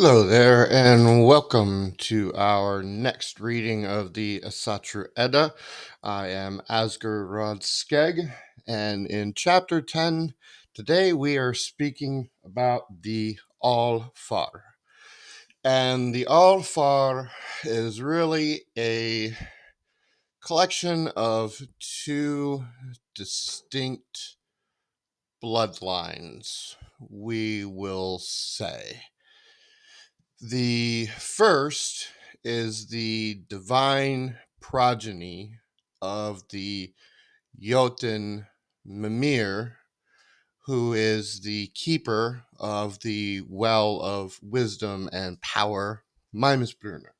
Hello there, and welcome to our next reading of the Asatru Edda. I am Asger Rodskeg, and in chapter 10, today we are speaking about the Álfar. And the Álfar is really a collection of two distinct bloodlines, we will say. The first is the divine progeny of the Jotun Mimir, who is the keeper of the well of wisdom and power, Mimir.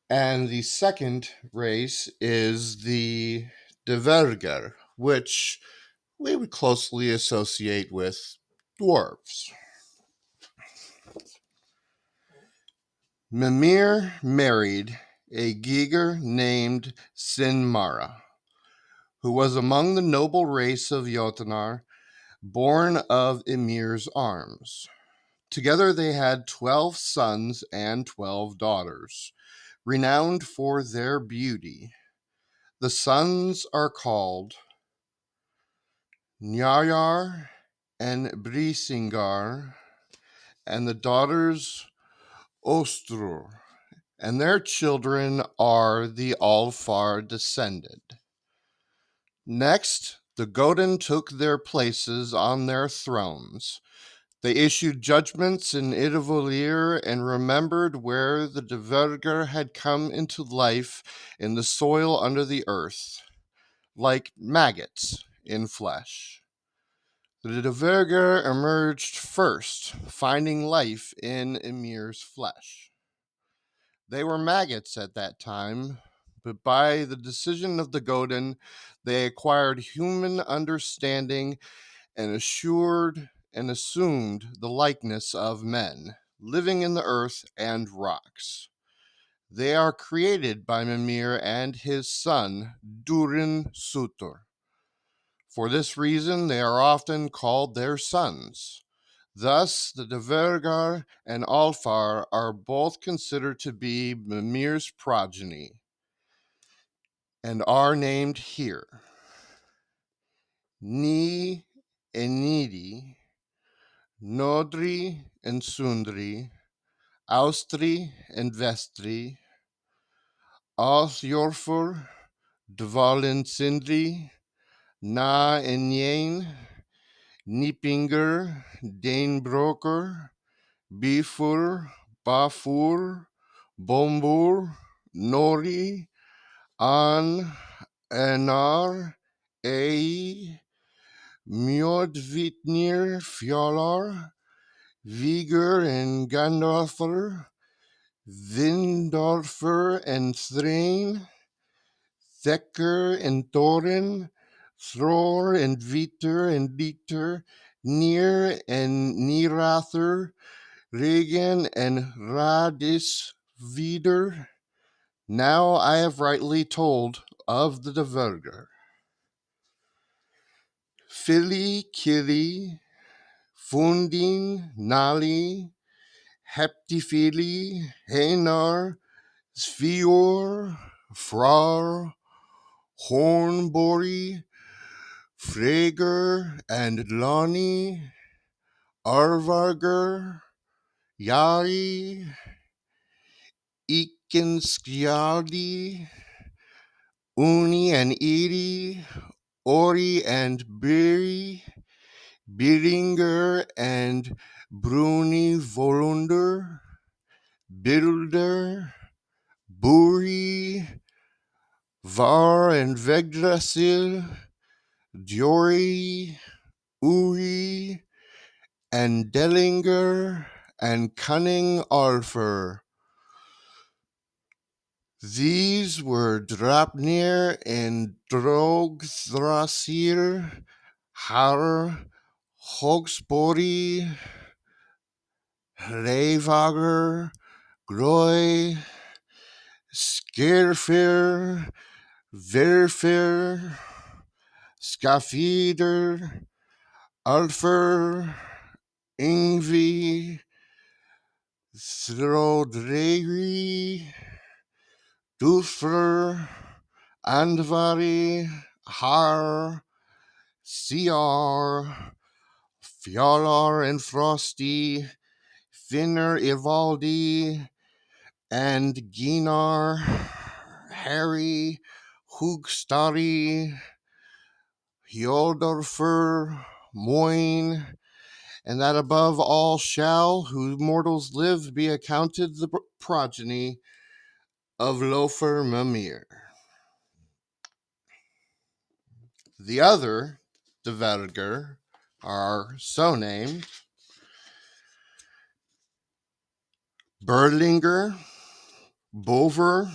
And the second race is the Dvergar, which we would closely associate with dwarves. Mimir married a Giger named Sinmara, who was among the noble race of Jotunar, born of Ymir's arms. Together they had 12 sons and 12 daughters, renowned for their beauty. The sons are called Njarjar and Brisingar, and the daughters Ostrur, and their children are the Álfar descended. Next, the Godin took their places on their thrones. They issued judgments in Idavollir and remembered where the Dvergar had come into life in the soil under the earth, like maggots in flesh. The Dvergar emerged first, finding life in Ymir's flesh. They were maggots at that time, but by the decision of the Godin, they acquired human understanding and assumed the likeness of men, living in the earth and rocks. They are created by Mimir and his son, Durin Sutur. For this reason, they are often called their sons. Thus, the Dvergar and Álfar are both considered to be Mimir's progeny and are named here. Ni Enidi, Nodri and Sundri, Austri and Vestri, Áthjorfur, Dvalin Sindri, Na Enyen, Nipinger, Danebroker, Bifur, Bafur, Bombur, Nori, An, Anar, Ei, Mjodvitnir, Fjalar, Vigur and Gandalfur, Vindorfer and Thrain, Thekker and Thorin, Thror and Viter and Dieter, Nir and Nirather, Regan and Radis Vider. Now I have rightly told of the Dvergar. Fili Kili, Fundin, Nali, Heptifili, Henar, Svior, Frar, Hornbori, Freger, and Lani, Arvarger, Yari, Ikenskjaldi, Uni and Iri, Ori and Biri, Biringer and Bruni Volunder, Bilder, Buri, Var and Vegdrasil, Diori, Uri, and Dellinger, and Cunning Álfar. These were Drapnir and Drogthrasir, Har, Hogsbori, Hrevager, Groy, Skirfir, Verfir, Skafeder, Alfer, Ingvi, Throdreri, Duffer, Andvari, Har, Siar, Fjalar and Frosty, Finner Ivaldi, and Ginar, Harry, Hugstari, Hjodorfer, Moin, and that above all shall, who mortals live, be accounted the progeny of Lofer Mimir. The other Dvergar are so named Berlinger, Bover,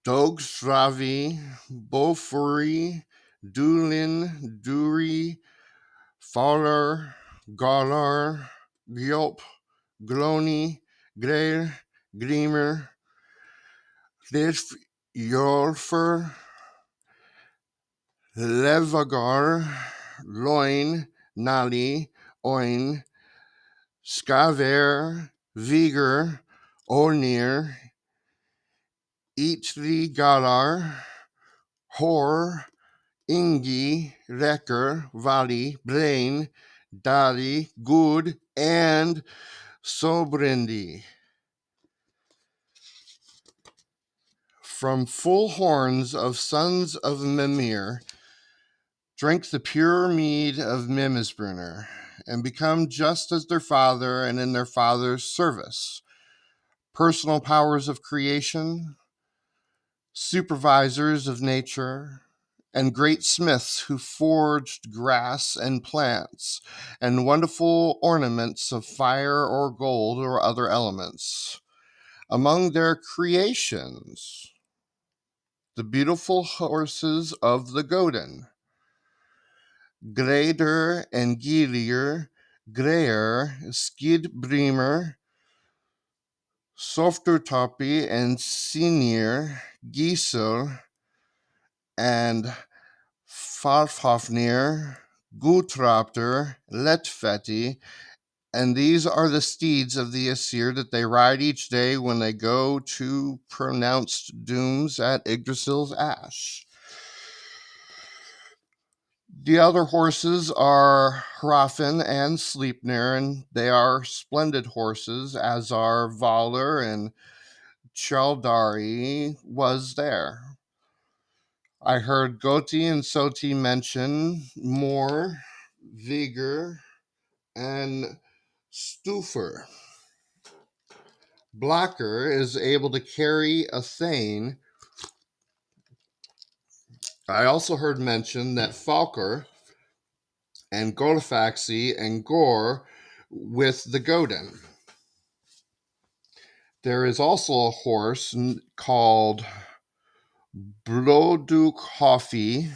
Dogstravi, Bofuri, Dulin, Duri, Faller, Galar, Gjop, Gloni, Greir, Grímur, Hlif, Jorfer, Levagar, Loin, Nali, Oin, Skaver, Viger, Ornir, Itri Galar, Hor, Ingi, Rekker, Vali, Brain, Dali, Good, and Sobrindi. From full horns of sons of Mimir, drink the pure mead of Mimisbrunner, and become just as their father and in their father's service. Personal powers of creation, supervisors of nature, and great smiths who forged grass and plants, and wonderful ornaments of fire or gold or other elements. Among their creations, the beautiful horses of the Godin, Greider and Gilier, Greyer, Skidbremer, Softertoppy and Senior, Giesel, and Farfhofnir, Gutraptor, Letfeti, and these are the steeds of the Aesir that they ride each day when they go to pronounced dooms at Yggdrasil's Ash. The other horses are Hrafn and Sleipnir, and they are splendid horses, as are Valor and Chaldari was there. I heard Goti and Soti mention Mor, Vigor, and Stufer. Blacker is able to carry a Thane. I also heard mention that Falker and Golfaxi and Gore with the Godin. There is also a horse called Bloduk Hoffi,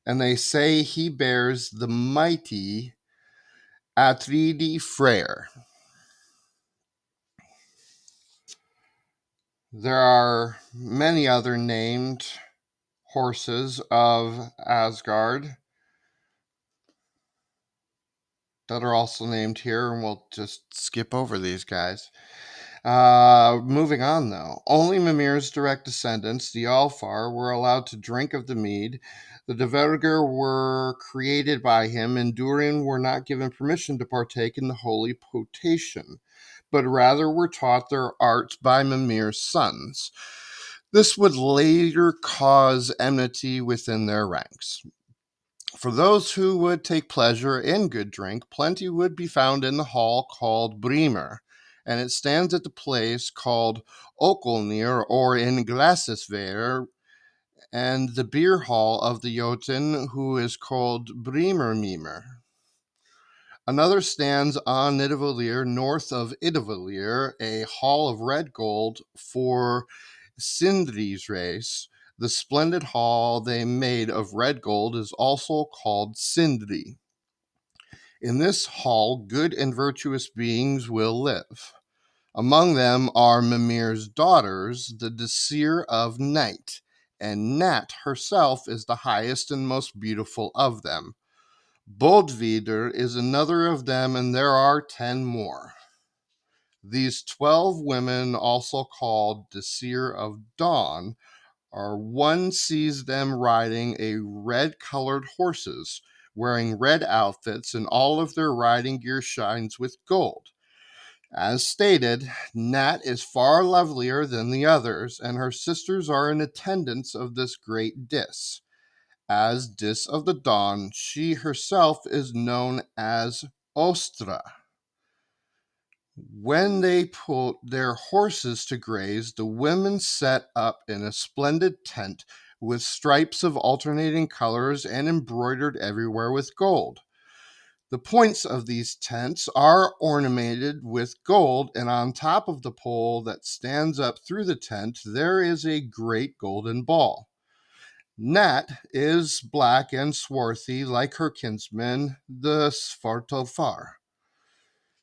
and they say he bears the mighty Atridi Freyr. There are many other named horses of Asgard that are also named here, and we'll just skip over these guys. Moving on, though. Only Mimir's direct descendants, the Álfar, were allowed to drink of the mead. The Dvergar were created by him, and Durin were not given permission to partake in the holy potation, but rather were taught their arts by Mimir's sons. This would later cause enmity within their ranks. For those who would take pleasure in good drink, plenty would be found in the hall called Brimer, and it stands at the place called Okolnir, or in Glassesver, and the beer hall of the Jotun, who is called Brimer Mimer. Another stands on Nidavellir, north of Idavellir, a hall of red gold for Sindri's race. The splendid hall they made of red gold is also called Sindri. In this hall, good and virtuous beings will live. Among them are Mimir's daughters, the Desir of Night, and Nat herself is the highest and most beautiful of them. Bodvidr is another of them, and there are 10 more. These 12 women, also called Aesir of Dawn, are one sees them riding a red-colored horses, wearing red outfits, and all of their riding gear shines with gold. As stated, Nat is far lovelier than the others, and her sisters are in attendance of this great Dis. As Dis of the Dawn, she herself is known as Ostra. When they put their horses to graze, the women set up in a splendid tent with stripes of alternating colors and embroidered everywhere with gold. The points of these tents are ornamented with gold, and on top of the pole that stands up through the tent, there is a great golden ball. Nat is black and swarthy like her kinsman, the Svartalfar.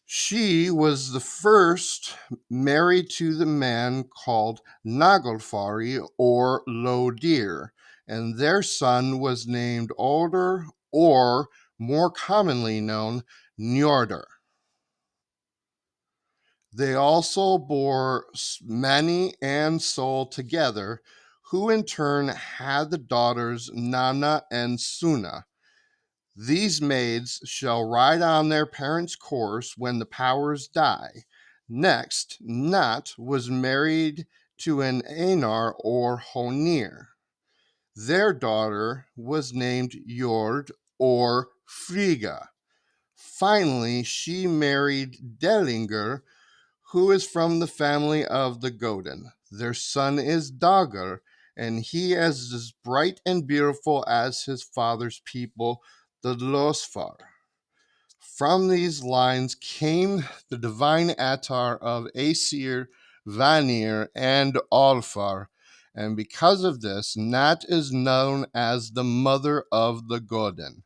She was the first married to the man called Naglfari or Lodir, and their son was named Older, or more commonly known, Njordr. They also bore Mani and Sol together, who in turn had the daughters Nana and Suna. These maids shall ride on their parents' course when the powers die. Next, Nat was married to an Einar or Honir. Their daughter was named Jord or Frigga. Finally, she married Dellinger, who is from the family of the Godin. Their son is Dagr, and he is as bright and beautiful as his father's people, the Losfar. From these lines came the divine Attar of Aesir, Vanir, and Álfar, and because of this, Nat is known as the mother of the Godin.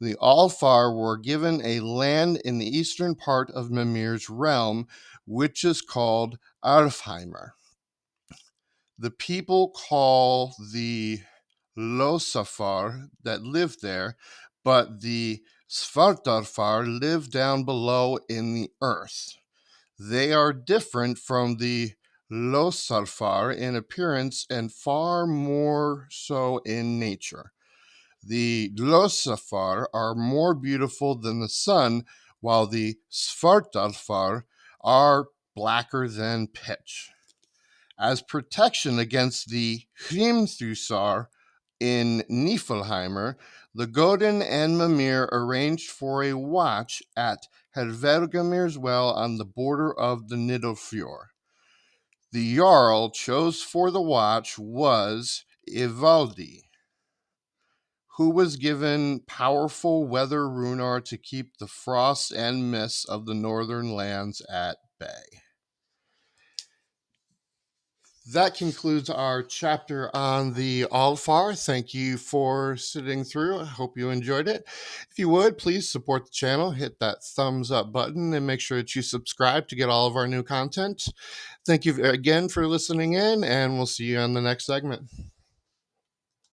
The Álfar were given a land in the eastern part of Mimir's realm, which is called Alfheimr. The people call the Losafar that live there, but the Svartalfar live down below in the earth. They are different from the Losalfar in appearance and far more so in nature. The Losafar are more beautiful than the sun, while the Svartalfar are blacker than pitch. As protection against the Hrimthusar in Niflheimer, the Godin and Mimir arranged for a watch at Helvergamir's well on the border of the Nidalfjord. The Jarl chose for the watch was Ivaldi, who was given powerful weather runar to keep the frosts and mists of the northern lands at bay. That concludes our chapter on the Álfar. Thank you for sitting through. I hope you enjoyed it. If you would, please support the channel, hit that thumbs up button, and make sure that you subscribe to get all of our new content. Thank you again for listening in, and we'll see you on the next segment.